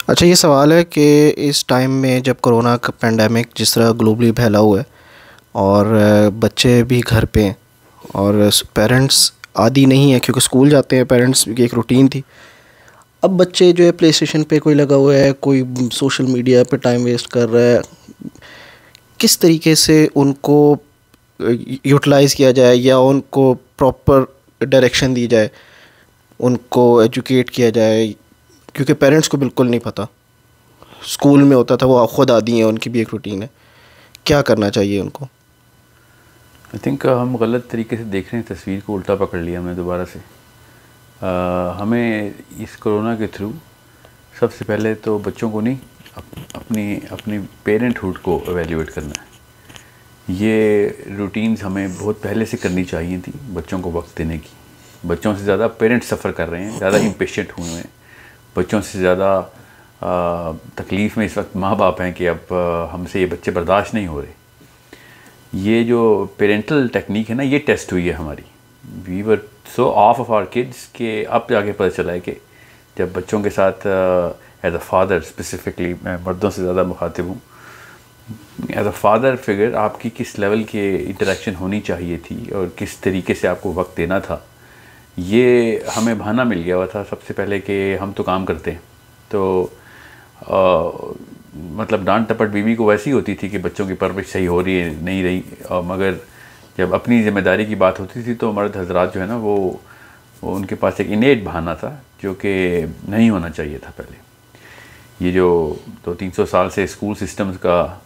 अच्छा, ये सवाल है कि इस टाइम में जब कोरोना का पेंडेमिक जिस तरह ग्लोबली फैला हुआ है और बच्चे भी घर पे हैं और पेरेंट्स आदी नहीं है क्योंकि स्कूल जाते हैं, पेरेंट्स की एक रूटीन थी। अब बच्चे जो है प्ले स्टेशन पे कोई लगा हुआ है, कोई सोशल मीडिया पे टाइम वेस्ट कर रहा है। किस तरीके से उनको यूटिलाइज़ किया जाए या उनको प्रॉपर डायरेक्शन दी जाए, उनको एजुकेट किया जाए, क्योंकि पेरेंट्स को बिल्कुल नहीं पता। स्कूल में होता था, वो खुद आदी हैं, उनकी भी एक रूटीन है। क्या करना चाहिए उनको? आई थिंक हम गलत तरीके से देख रहे हैं, तस्वीर को उल्टा पकड़ लिया हमने दोबारा से। हमें इस कोरोना के थ्रू सबसे पहले तो बच्चों को नहीं, अपनी अपनी पेरेंटहुड को एवेल्यूएट करना है। ये रूटीन्स हमें बहुत पहले से करनी चाहिए थी, बच्चों को वक्त देने की। बच्चों से ज़्यादा पेरेंट्स सफ़र कर रहे हैं, ज़्यादा इम्पेशेंट हुए हैं। बच्चों से ज़्यादा तकलीफ़ में इस वक्त माँ बाप हैं कि अब हमसे ये बच्चे बर्दाश्त नहीं हो रहे। ये जो पेरेंटल टेक्निक है ना, ये टेस्ट हुई है हमारी। We were so off our kids कि अब जाके पता चला है कि जब बच्चों के साथ एज अ फादर, स्पेसिफिकली मैं मर्दों से ज़्यादा मुखातिब हूँ, एज अ फादर फिगर आपकी किस लेवल की इंटरेक्शन होनी चाहिए थी और किस तरीके से आपको वक्त देना था, ये हमें बहाना मिल गया हुआ था सबसे पहले कि हम तो काम करते हैं। तो मतलब डांट टपट बीवी को वैसी होती थी कि बच्चों की परवरिश सही हो रही है नहीं रही, मगर जब अपनी ज़िम्मेदारी की बात होती थी तो मर्द हजरात जो है ना, वो उनके पास एक इनेट बहाना था जो कि नहीं होना चाहिए था पहले। ये जो 200-300 साल से स्कूल सिस्टम्स का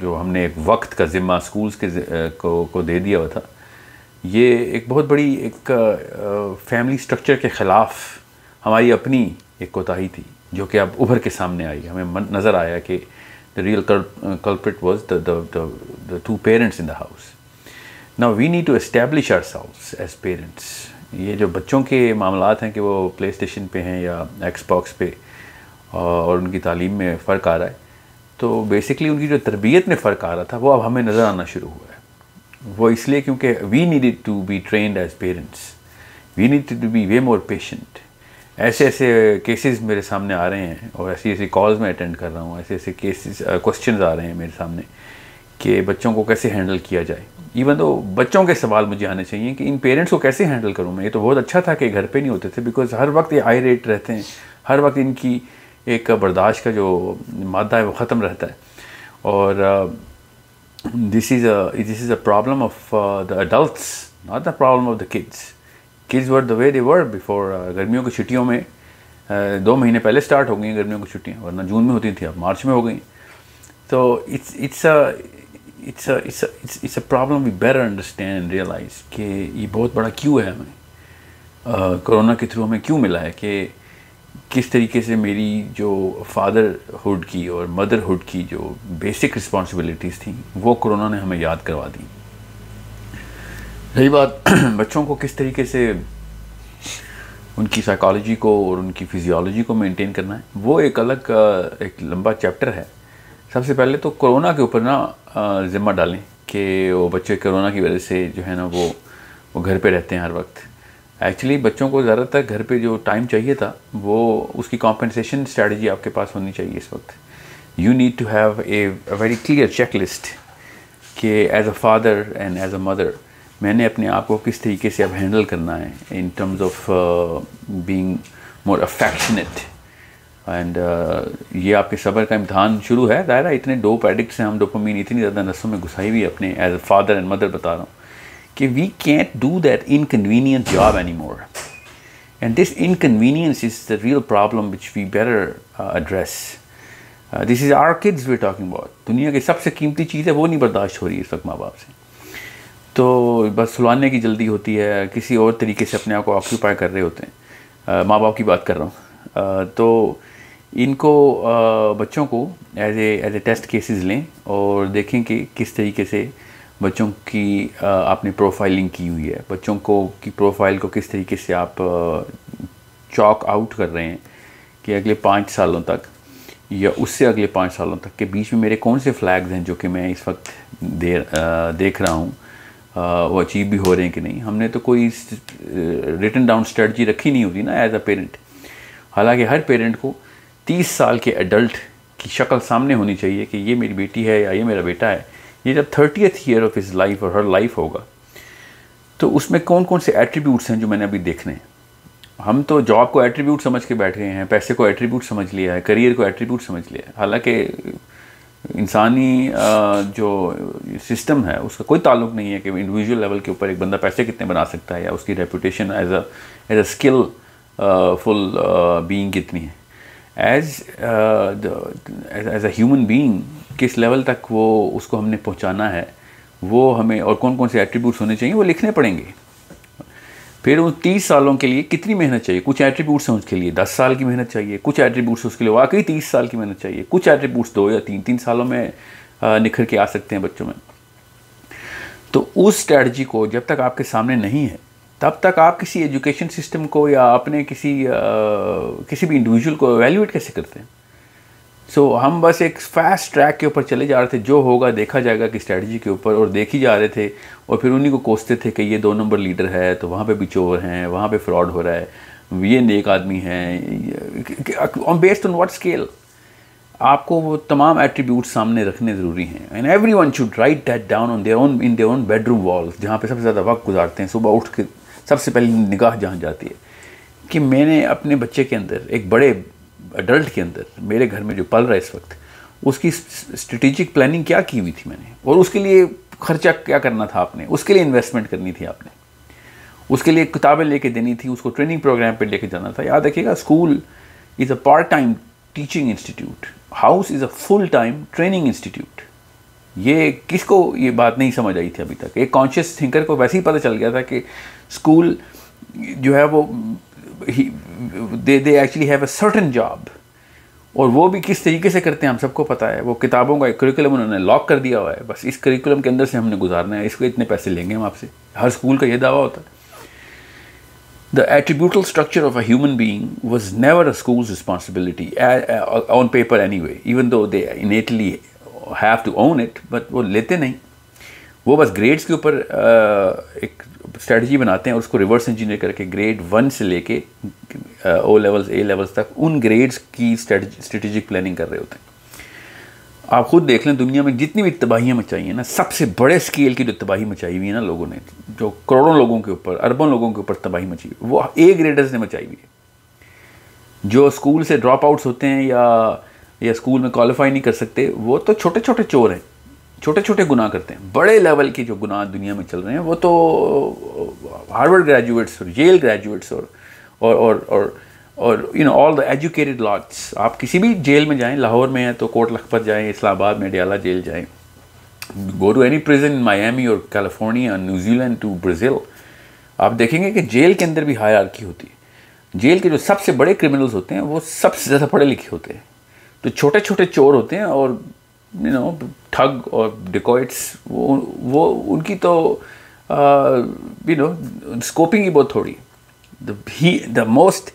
जो हमने एक वक्त का ज़िम्मा स्कूल्स के को दे दिया हुआ था, ये एक बहुत बड़ी एक फैमिली स्ट्रक्चर के ख़िलाफ़ हमारी अपनी एक कोताही थी, जो कि अब उभर के सामने आई। हमें नज़र आया कि the real culprit was the two parents in the house. Now we need to establish ourselves as parents. ये जो बच्चों के मामलात हैं कि वो प्ले स्टेशन पे हैं या एक्सबॉक्स पे और उनकी तालीम में फ़र्क आ रहा है, तो बेसिकली उनकी जो तरबियत में फ़र्क आ रहा था वो अब हमें नज़र आना शुरू हुआ है। वो इसलिए क्योंकि we needed to be trained as parents, we need to be way more patient. ऐसे ऐसे केसेस मेरे सामने आ रहे हैं और ऐसी ऐसी कॉल्स में अटेंड कर रहा हूँ, ऐसे ऐसे केसेस क्वेश्चंस आ रहे हैं मेरे सामने कि बच्चों को कैसे हैंडल किया जाए। इवन तो बच्चों के सवाल मुझे आने चाहिए कि इन पेरेंट्स को कैसे हैंडल करूँ मैं। ये तो बहुत अच्छा था कि घर पे नहीं होते थे, बिकॉज हर वक्त ये हाई रेट रहते हैं, हर वक्त इनकी एक बर्दाश्त का जो मादा है वो ख़त्म रहता है। और this is a problem of the adults, not the problem of the kids. Kids were the way they were before. गर्मियों की छुट्टियों में 2 महीने पहले स्टार्ट हो गई गर्मियों की छुट्टियाँ, वरना जून में होती थी, अब मार्च में हो गई। तो it's a problem we better understand and realise कि ये बहुत बड़ा क्यों है हमें, कोरोना के थ्रू हमें क्यों मिला है कि किस तरीके से मेरी जो फादरहुड की और मदरहुड की जो बेसिक रिस्पॉन्सिबिलिटीज़ थी वो कोरोना ने हमें याद करवा दी। रही बात बच्चों को किस तरीके से उनकी साइकोलॉजी को और उनकी फिजियोलॉजी को मेंटेन करना है, वो एक अलग एक लंबा चैप्टर है। सबसे पहले तो कोरोना के ऊपर ना ज़िम्मा डालें कि वो बच्चे कोरोना की वजह से जो है ना वो घर पे रहते हैं हर वक्त। एक्चुअली बच्चों को ज़्यादातर घर पे जो टाइम चाहिए था वो उसकी कॉम्पेंसेशन स्ट्रेटजी आपके पास होनी चाहिए इस वक्त। You need to have a very clear check list कि as a father and as a mother मैंने अपने आप को किस तरीके से अब हैंडल करना है in terms of being more affectionate. And ये आपके सब्र का इम्तहान शुरू है। दायरा इतने डोप एडिक्ट्स हैं हम, डोपामीन इतनी ज़्यादा नसों में घुसाई हुई है अपने as a father and mother बता रहा हूँ कि we can't do that inconvenient job any more, and this inconvenience is the real problem which we better address. This is our kids we are talking about. दुनिया की सबसे कीमती चीज़ है, वो नहीं बर्दाश्त हो रही है इस वक्त माँ बाप से। तो बस सुलाने की जल्दी होती है, किसी और तरीके से अपने आप को ऑक्यूपाई कर रहे होते हैं। माँ बाप की बात कर रहा हूँ। तो इनको बच्चों को एज ए टेस्ट केसेस लें और देखें कि किस तरीके से बच्चों की आपने प्रोफाइलिंग की हुई है, बच्चों को की प्रोफाइल को किस तरीके से आप चॉक आउट कर रहे हैं कि अगले 5 सालों तक या उससे अगले 5 सालों तक के बीच में मेरे कौन से फ्लैग्स हैं जो कि मैं इस वक्त देख रहा हूँ, वो अचीव भी हो रहे हैं कि नहीं। हमने तो कोई रिटन डाउन स्ट्रेटजी रखी नहीं होती ना एज अ पेरेंट। हालांकि हर पेरेंट को 30 साल के एडल्ट की शक्ल सामने होनी चाहिए कि ये मेरी बेटी है या ये मेरा बेटा है। ये जब 30th year of his life और हर लाइफ होगा, तो उसमें कौन कौन से एट्रीब्यूट्स हैं जो मैंने अभी देखने हैं। हम तो जॉब को एट्रीब्यूट समझ के बैठ गए हैं, पैसे को एट्रीब्यूट समझ लिया है, करियर को एट्रीब्यूट समझ लिया है। हालांकि इंसानी जो सिस्टम है उसका कोई ताल्लुक नहीं है कि इंडिविजुअल लेवल के ऊपर एक बंदा पैसे कितने बना सकता है या उसकी reputation as a skilful being कितनी है। एज अ ह्यूमन बीइंग किस लेवल तक वो उसको हमने पहुंचाना है, वो हमें, और कौन कौन से एट्रीब्यूट्स होने चाहिए वो लिखने पड़ेंगे। फिर उन 30 सालों के लिए कितनी मेहनत चाहिए, कुछ एट्रीब्यूट्स हैं उसके लिए 10 साल की मेहनत चाहिए, कुछ एट्रीब्यूट्स उसके लिए वाकई 30 साल की मेहनत चाहिए, कुछ एट्रीब्यूट्स 2 या 3 सालों में निखर के आ सकते हैं बच्चों में। तो उस स्ट्रैटेजी को जब तक आपके सामने नहीं है, तब तक आप किसी एजुकेशन सिस्टम को या अपने किसी भी इंडिविजुअल को एवेल्यूएट कैसे करते हैं। सो हम बस एक फास्ट ट्रैक के ऊपर चले जा रहे थे, जो होगा देखा जाएगा कि स्ट्रैटेजी के ऊपर, और देख ही जा रहे थे, और फिर उन्हीं को कोसते थे कि ये 2 नंबर लीडर है तो वहाँ पे भी चोर हैं, वहाँ पे फ्रॉड हो रहा है, ये नेक आदमी है। Based on what scale? आपको वो तमाम एट्रीब्यूट सामने रखने ज़रूरी हैं, and everyone should write that down on in their own bedroom walls, जहाँ पे सबसे ज़्यादा वक्त गुजारते हैं। सुबह उठ के सबसे पहले निगाह जहाँ जाती है कि मैंने अपने बच्चे के अंदर, एक बड़े अडल्ट के अंदर, मेरे घर में जो पल रहा है इस वक्त, उसकी स्ट्रेटेजिक प्लानिंग क्या की हुई थी मैंने, और उसके लिए खर्चा क्या करना था आपने, उसके लिए इन्वेस्टमेंट करनी थी आपने, उसके लिए किताबें लेके देनी थी, उसको ट्रेनिंग प्रोग्राम पे लेके जाना था। याद रखिएगा, school is a part time teaching institute, house is a full time training institute. ये किसको ये बात नहीं समझ आई थी अभी तक? एक कॉन्शियस थिंकर को वैसे ही पता चल गया था कि स्कूल जो है वो they actually have a certain job, और वो भी किस तरीके से करते हैं हम सबको पता है। वो किताबों का एक करिकुलम उन्होंने लॉक कर दिया हुआ है, बस इस करिकुलम के अंदर से हमने गुजारना है, इसको इतने पैसे लेंगे हम आपसे। हर स्कूल का ये दावा होता है। The attributable structure of a human being was never a school's responsibility, on paper anyway, even though they innately have to own it, but वो लेते नहीं। वो बस ग्रेड्स के ऊपर एक स्ट्रेटजी बनाते हैं और उसको रिवर्स इंजीनियर करके ग्रेड 1 से लेके ओ लेवल्स, ए लेवल्स तक उन ग्रेड्स की स्ट्रेटेजिक प्लानिंग कर रहे होते हैं। आप खुद देख लें, दुनिया में जितनी भी तबाहियाँ मचाई हैं ना, सबसे बड़े स्केल की जो तबाही मचाई हुई है ना लोगों ने, जो करोड़ों लोगों के ऊपर, अरबों लोगों के ऊपर तबाही मची, वो ए ग्रेडर्स ने मचाई हुई है। जो स्कूल से ड्रॉप आउट्स होते हैं या स्कूल में क्वालिफाई नहीं कर सकते, वो तो छोटे छोटे चोर हैं, छोटे छोटे गुनाह करते हैं। बड़े लेवल के जो गुनाह दुनिया में चल रहे हैं वो तो हार्वर्ड ग्रेजुएट्स और येल ग्रेजुएट्स और you know all the educated lots. आप किसी भी जेल में जाएं, लाहौर में है तो कोट लखपत जाएं, इस्लामाबाद में डयाला जेल जाएं, go to any prison in Miami और कैलिफोर्निया, न्यूजीलैंड टू ब्राज़ील, आप देखेंगे कि जेल के अंदर भी हायरार्की होती है। जेल के जो सबसे बड़े क्रिमिनल्स होते हैं वो सबसे ज़्यादा पढ़े लिखे होते हैं, तो छोटे छोटे चोर होते हैं और यू नो ठग और डिकॉइट्स, वो उनकी तो यू नो स्कोपिंग ही बहुत थोड़ी। The most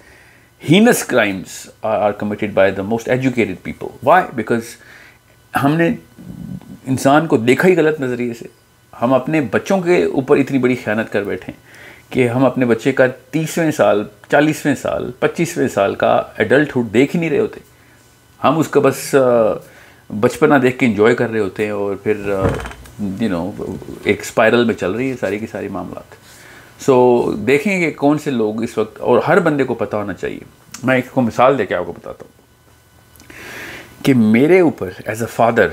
heinous crimes are committed by the most educated people. Why? Because हमने इंसान को देखा ही गलत नज़रिए से। हम अपने बच्चों के ऊपर इतनी बड़ी ख़यानत कर बैठे हैं कि हम अपने बच्चे का 30वें साल, 40वें साल, 25वें साल का एडल्टहुड देख ही नहीं रहे होते। हम उसका बस बचपना देख के इंजॉय कर रहे होते हैं, और फिर यू नो एक स्पाइरल में चल रही है सारी की सारी मामलात। सो देखेंगे कि कौन से लोग इस वक्त, और हर बंदे को पता होना चाहिए। मैं एक को मिसाल देके आपको बताता हूँ कि मेरे ऊपर एज अ फादर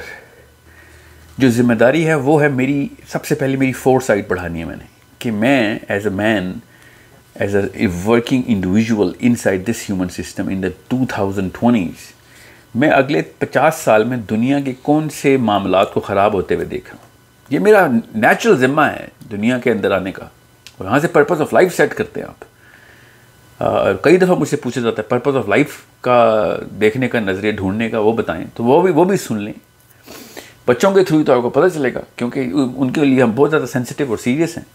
जो जिम्मेदारी है वो है मेरी, सबसे पहले मेरी फोरसाइट बढ़ानी है मैंने, कि मैं as a man, as a working individual inside this human system in the 2020s, मैं अगले 50 साल में दुनिया के कौन से मामलात को ख़राब होते हुए देख रहा हूँ। ये मेरा नेचुरल ज़िम्मा है दुनिया के अंदर आने का, और यहाँ से पर्पस ऑफ लाइफ सेट करते हैं आप। कई दफ़ा मुझसे पूछा जाता है पर्पस ऑफ लाइफ का देखने का नज़रिया ढूंढने का, वो बताएं, तो वो भी सुन लें। बच्चों के थ्रू तो आपको पता चलेगा, क्योंकि उनके लिए हम बहुत ज़्यादा सेंसिटिव और सीरियस हैं।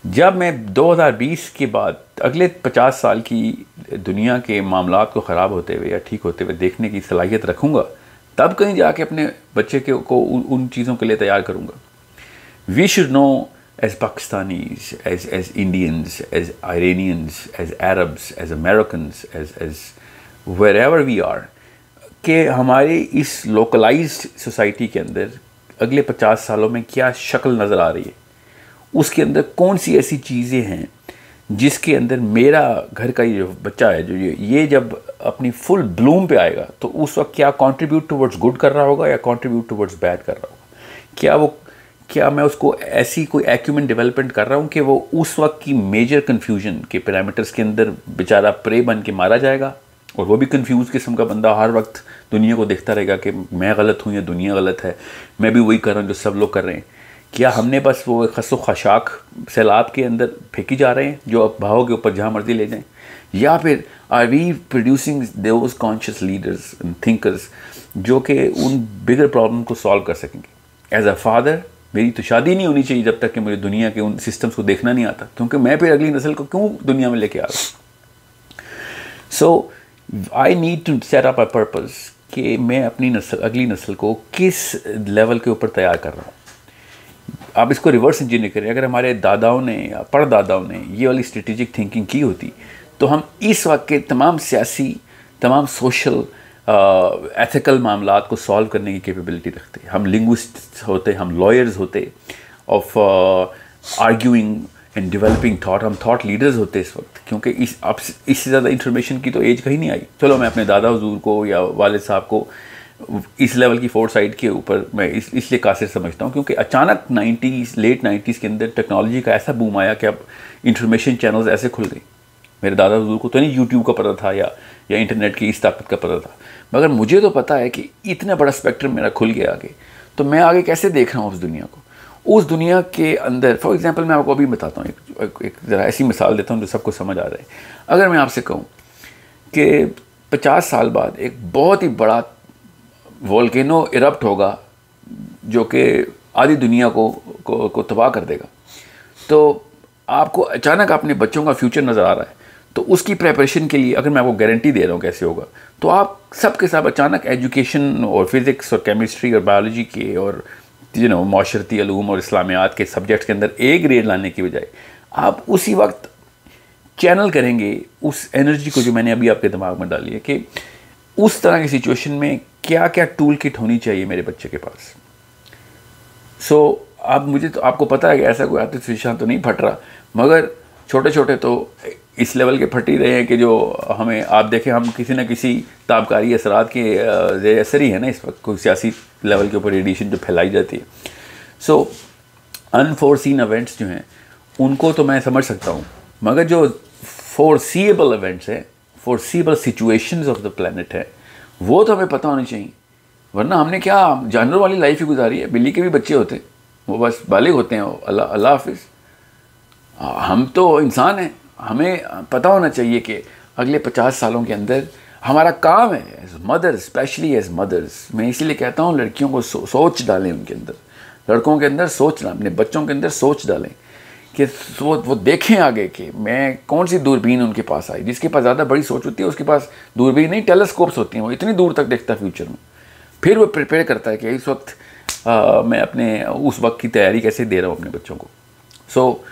जब मैं 2020 के बाद अगले 50 साल की दुनिया के मामलात को ख़राब होते हुए या ठीक होते हुए देखने की सलाहियत रखूँगा, तब कहीं जाके अपने बच्चे को उन चीज़ों के लिए तैयार करूँगा। We should know as Pakistanis, as Indians, as Iranians, as Arabs, as Americans, as wherever we are, कि हमारे इस लोकलाइज्ड सोसाइटी के अंदर अगले 50 सालों में क्या शक्ल नज़र आ रही है, उसके अंदर कौन सी ऐसी चीज़ें हैं जिसके अंदर मेरा घर का ये बच्चा है जो ये जब अपनी फुल ब्लूम पे आएगा तो उस वक्त क्या कंट्रीब्यूट टुवर्ड्स गुड कर रहा होगा या कंट्रीब्यूट टुवर्ड्स बैड कर रहा होगा, क्या मैं उसको ऐसी कोई एक्यूमेंट डेवलपमेंट कर रहा हूँ कि वो उस वक्त की मेजर कन्फ्यूजन के पैरामीटर्स के अंदर बेचारा प्रे बन के मारा जाएगा और वो भी कंफ्यूज किस्म का बंदा हर वक्त दुनिया को देखता रहेगा कि मैं गलत हूँ या दुनिया गलत है, मैं भी वही कर रहा हूँ जो सब लोग कर रहे हैं। क्या हमने बस वो खसो खशाक सैलाब के अंदर फेंकी जा रहे हैं जो अब भावों के ऊपर जहाँ मर्जी ले जाएं, या फिर are we producing those conscious leaders and thinkers जो कि उन बिगर प्रॉब्लम को सॉल्व कर सकेंगे। एज अ फादर मेरी तो शादी नहीं होनी चाहिए जब तक कि मुझे दुनिया के उन सिस्टम्स को देखना नहीं आता, क्योंकि मैं फिर अगली नस्ल को क्यों दुनिया में लेके आ रहा हूँ। So I need to set up a purpose कि मैं अपनी अगली नस्ल को किस लेवल के ऊपर तैयार कर रहा हूँ। आप इसको रिवर्स इंजीनियर करें, अगर हमारे दादाओं ने या परदादाओं ने ये वाली स्ट्रेटेजिक थिंकिंग की होती तो हम इस वक्त के तमाम सियासी, तमाम सोशल, एथिकल मामलात को सॉल्व करने की कैपेबिलिटी रखते। हम लिंग्विस्ट होते, हम लॉयर्स होते of arguing and developing thought, हम थॉट लीडर्स होते इस वक्त, क्योंकि अब इससे ज़्यादा इंफॉर्मेशन की तो एज कहीं नहीं आई। चलो मैं अपने दादा हुजूर को या वालिद साहब को इस लेवल की फोरसाइट के ऊपर मैं इसलिए कासिर समझता हूँ क्योंकि अचानक लेट 90s के अंदर टेक्नोलॉजी का ऐसा बूम आया कि अब इंफॉर्मेशन चैनल्स ऐसे खुल गए। मेरे दादा हुजूर को तो नहीं यूट्यूब का पता था या इंटरनेट की इस ताकत का पता था, मगर मुझे तो पता है कि इतना बड़ा स्पेक्ट्रम मेरा खुल गया आगे, तो मैं आगे कैसे देख रहा हूँ उस दुनिया को। उस दुनिया के अंदर फॉर एग्जांपल मैं आपको अभी बताता हूँ, एक ज़रा ऐसी मिसाल देता हूँ जो सबको समझ आ रहा है। अगर मैं आपसे कहूँ कि 50 साल बाद एक बहुत ही बड़ा वोल्केनो इरप्ट होगा जो कि आधी दुनिया को तबाह कर देगा, तो आपको अचानक अपने बच्चों का फ्यूचर नज़र आ रहा है, तो उसकी प्रिपरेशन के लिए अगर मैं आपको गारंटी दे रहा हूँ कैसे होगा, तो आप सबके सब अचानक एजुकेशन और फिज़िक्स और केमिस्ट्री और बायोलॉजी के और माशरती अलूम और इस्लामियात के सब्जेक्ट्स के अंदर ए ग्रेड लाने की बजाय आप उसी वक्त चैनल करेंगे उस एनर्जी को जो मैंने अभी आपके दिमाग में डाली है कि उस तरह की सिचुएशन में क्या क्या टूल किट होनी चाहिए मेरे बच्चे के पास। सो अब मुझे तो आपको पता है कि ऐसा कोई आतिशिशान तो नहीं फट रहा, मगर छोटे छोटे तो इस लेवल के फट ही रहे हैं कि जो हमें आप देखें हम किसी न किसी ताबकारी असरात के ज़ेर असर ही है ना इस वक्त, कोई सियासी लेवल के ऊपर रेडिएशन जो फैलाई जाती है। सो अनफोर्सीन इवेंट्स जो हैं उनको तो मैं समझ सकता हूँ, मगर जो फोरसीएबल इवेंट्स हैं, foreseeable situations of the planet है, वो तो हमें पता होनी चाहिए। वरना हमने क्या जानवर वाली लाइफ ही गुजारी है। बिल्ली के भी बच्चे होते हैं, वो बस बालिग होते हैं, अल्लाह हाफिज़। हम तो इंसान हैं, हमें पता होना चाहिए कि अगले 50 सालों के अंदर हमारा काम है as mothers, especially as mothers. मैं इसीलिए कहता हूँ लड़कियों को सोच डालें, उनके अंदर, लड़कों के अंदर सोच डालें, अपने बच्चों के अंदर सोच डालें कि वो देखें आगे कि मैं कौन सी दूरबीन उनके पास आई। जिसके पास ज़्यादा बड़ी सोच होती है उसके पास दूरबीन नहीं, टेलीस्कोप्स होती हैं, वो इतनी दूर तक देखता है फ्यूचर में। फिर वो प्रिपेयर करता है कि इस वक्त मैं अपने उस वक्त की तैयारी कैसे दे रहा हूँ अपने बच्चों को। सो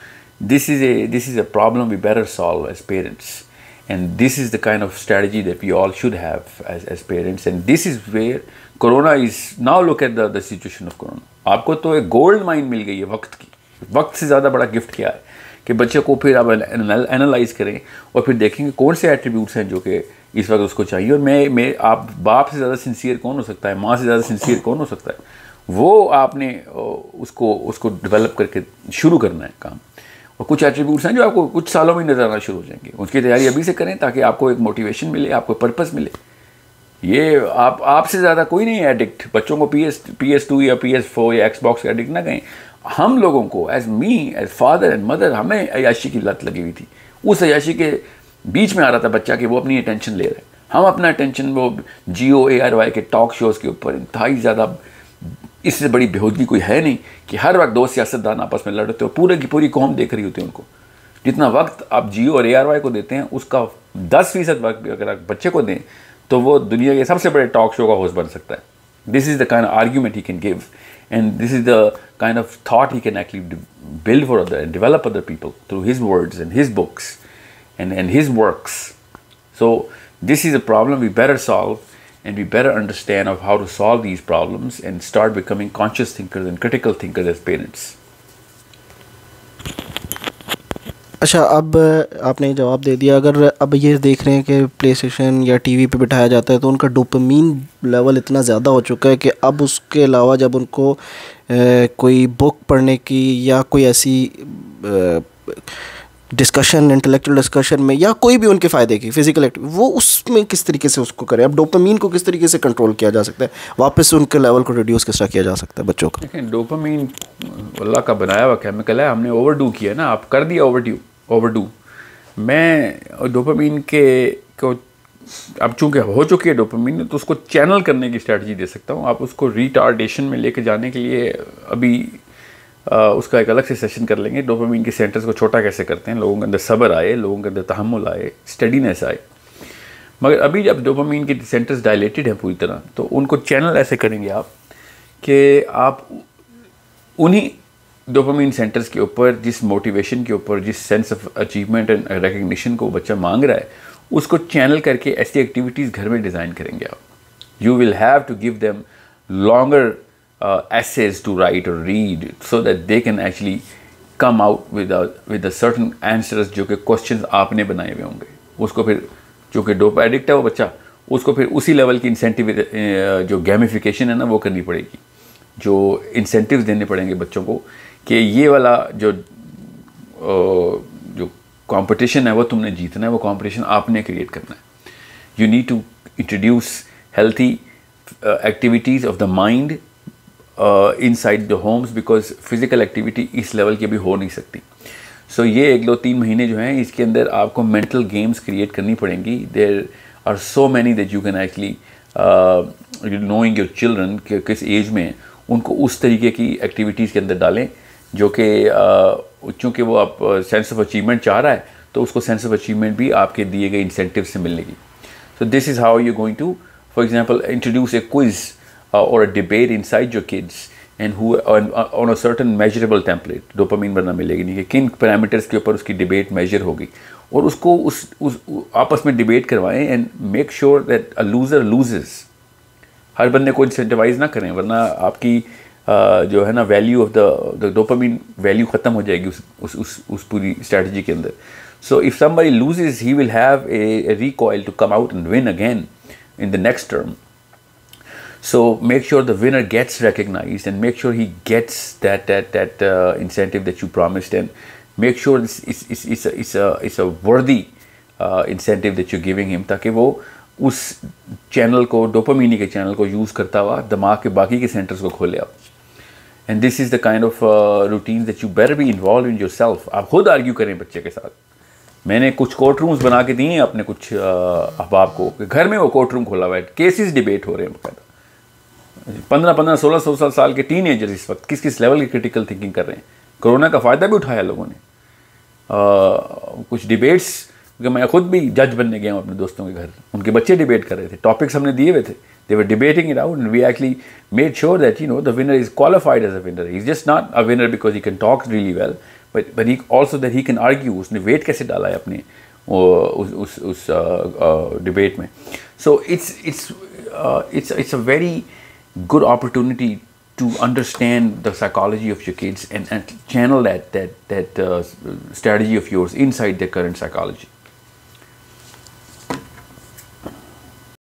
this is a problem we better solve as parents, and this is the kind of strategy that we all should have as parents, and this is where corona is now. Look at the situation of corona. आपको तो एक gold mine मिल गई है वक्त की। वक्त से ज़्यादा बड़ा गिफ्ट क्या है कि बच्चे को फिर आप एनालाइज करें और फिर देखेंगे कौन से एट्रीब्यूट्स हैं जो कि इस वक्त उसको चाहिए। और मैं आप बाप से ज़्यादा सिंसियर कौन हो सकता है, माँ से ज़्यादा सिंसियर कौन हो सकता है, वो आपने उसको डेवलप करके शुरू करना है काम। और कुछ एट्रीब्यूट्स हैं जो आपको कुछ सालों में नजर आना शुरू हो जाएंगे, उसकी तैयारी अभी से करें ताकि आपको एक मोटिवेशन मिले, आपको पर्पस मिले। ये आपसे ज़्यादा कोई नहीं है एडिक्ट। बच्चों को PS2 या PS4 या Xbox का एडिक्ट ना कहें। हम लोगों को as me, as father and mother, हमें अयाशी की लत लगी हुई थी। उस अयाशी के बीच में आ रहा था बच्चा कि वो अपनी अटेंशन ले रहा है। हम अपना अटेंशन वो GOARY के टॉक शोज़ के ऊपर इंतहाई ज़्यादा, इससे बड़ी बेहूदगी कोई है नहीं कि हर वक्त दो सियासतदान आपस में लड़ते हो, पूरे की पूरी कौम देख रही होती है उनको। जितना वक्त आप GO और ARY को देते हैं उसका 10% वक्त भी अगर आप बच्चे को दें तो वो दुनिया के सबसे बड़े टॉक शो का होस्ट बन सकता है। This is the kind of argument he can give, and this is the kind of thought he can actually build for other and develop other people through his words and his books and his works. So This is a problem we better solve, and we better understand of how to solve these problems and start becoming conscious thinkers and critical thinkers as parents. अच्छा, अब आपने जवाब दे दिया। अगर अब ये देख रहे हैं कि प्ले स्टेशन या टीवी पे बिठाया जाता है तो उनका डोपामीन लेवल इतना ज़्यादा हो चुका है कि अब उसके अलावा जब उनको कोई बुक पढ़ने की या कोई ऐसी डिस्कशन, इंटेलेक्चुअल डिस्कशन में या कोई भी उनके फ़ायदे की फिज़िकल एक्टिविटी, वो उसमें किस तरीके से उसको करें? अब डोपामीन को किस तरीके से कंट्रोल किया जा सकता है, वापस उनके लेवल को रिड्यूस किस तरह किया जा सकता है बच्चों का? देखें, डोपामीन अल्लाह का बनाया हुआ केमिकल है, हमने ओवरडू किया ना, आप कर दिया ओवरडू। मैं डोपामीन को अब चूँकि हो चुकी है डोपामीन, तो उसको चैनल करने की स्ट्रेटजी दे सकता हूँ। आप उसको रिटार्डेशन में लेके जाने के लिए अभी उसका एक अलग से सेशन कर लेंगे। डोपामीन के सेंटर्स को छोटा कैसे करते हैं, लोगों के अंदर सब्र आए, लोगों के अंदर तहम्मुल आए, स्टडीनेस आए। मगर अभी जब डोपामीन के सेंटर्स डायलेटेड हैं पूरी तरह, तो उनको चैनल ऐसे करेंगे आप कि आप उन्हीं डोपामीन सेंटर्स के ऊपर, जिस मोटिवेशन के ऊपर, जिस sense of achievement and recognition को बच्चा मांग रहा है, उसको चैनल करके ऐसी एक्टिविटीज़ घर में डिज़ाइन करेंगे आप। You will have to give them longer essays to write or read so that they can actually come out with a certain answers जो कि questions आपने बनाए हुए होंगे। उसको फिर जो कि डोप एडिक्ट है वो बच्चा, उसको फिर उसी लेवल की इंसेंटिव जो गैमिफिकेशन है ना वो करनी पड़ेगी, जो इंसेंटिव्स देने पड़ेंगे बच्चों को कि ये वाला जो कंपटीशन है वो तुमने जीतना है, वो कंपटीशन आपने क्रिएट करना है। You need to introduce healthy activities of the mind inside the homes, because physical activity इस लेवल की अभी हो नहीं सकती। So ये 1-2-3 महीने जो हैं, इसके अंदर आपको mental games create करनी पड़ेंगी। There are so many that you can actually knowing your children कि किस एज में उनको उस तरीके की एक्टिविटीज़ के अंदर डालें जो कि चूँकि वो आप सेंस ऑफ अचीवमेंट चाह रहा है, तो उसको सेंस ऑफ अचीवमेंट भी आपके दिए गए इंसेंटिव से मिलेगी। So this is how you're going to, for example, introduce a quiz or a debate inside your kids, and who on a certain measurable template, dopamine बनना मिलेगी नहीं कि किन पैरामीटर्स के ऊपर उसकी डिबेट मेजर होगी, और उसको उस आपस में डिबेट करवाएं and make sure that a loser loses. हर बंदे को इंसेंटिवाइज ना करें, वरना आपकी जो है ना value of the dopamine value ख़त्म हो जाएगी उस पूरी स्ट्रैटेजी के अंदर। So if somebody loses he will have a recoil to come out and win again in the next term. So make sure the winner gets recognized, and make sure he gets that incentive that you promised, and make sure it's a worthy incentive that you're giving him, ताकि वो उस channel को, dopamine के channel को use करता हुआ दिमाग के बाकी के सेंटर्स को खोले आप। And this is the kind of routines that you better be involved in yourself. आप खुद आर्ग्यू करें बच्चे के साथ। मैंने कुछ कोर्ट रूम्स बना के दिए हैं अपने कुछ अहबाब को, घर में वो कोर्ट रूम खोला हुआ है, केसेस डिबेट हो रहे हैं बाकायदा। 15, 16 साल के टीनेजर्स इस वक्त किस किस लेवल की क्रिटिकल थिंकिंग कर रहे हैं। कोरोना का फ़ायदा भी उठाया लोगों ने। कुछ डिबेट्स, क्योंकि मैं खुद भी जज बनने गया हूँ अपने दोस्तों के घर, उनके बच्चे डिबेट कर रहे थे, टॉपिक्स हमने दिए हुए थे, they were debating it out, and we actually made sure that the winner is qualified as a winner. He is just not a winner because he can talk really well, but he also that he can argue। उसने weight कैसे डाला है अपने उस debate में। So it's a very good opportunity to understand the psychology of your kids and channel that strategy of yours inside their current psychology.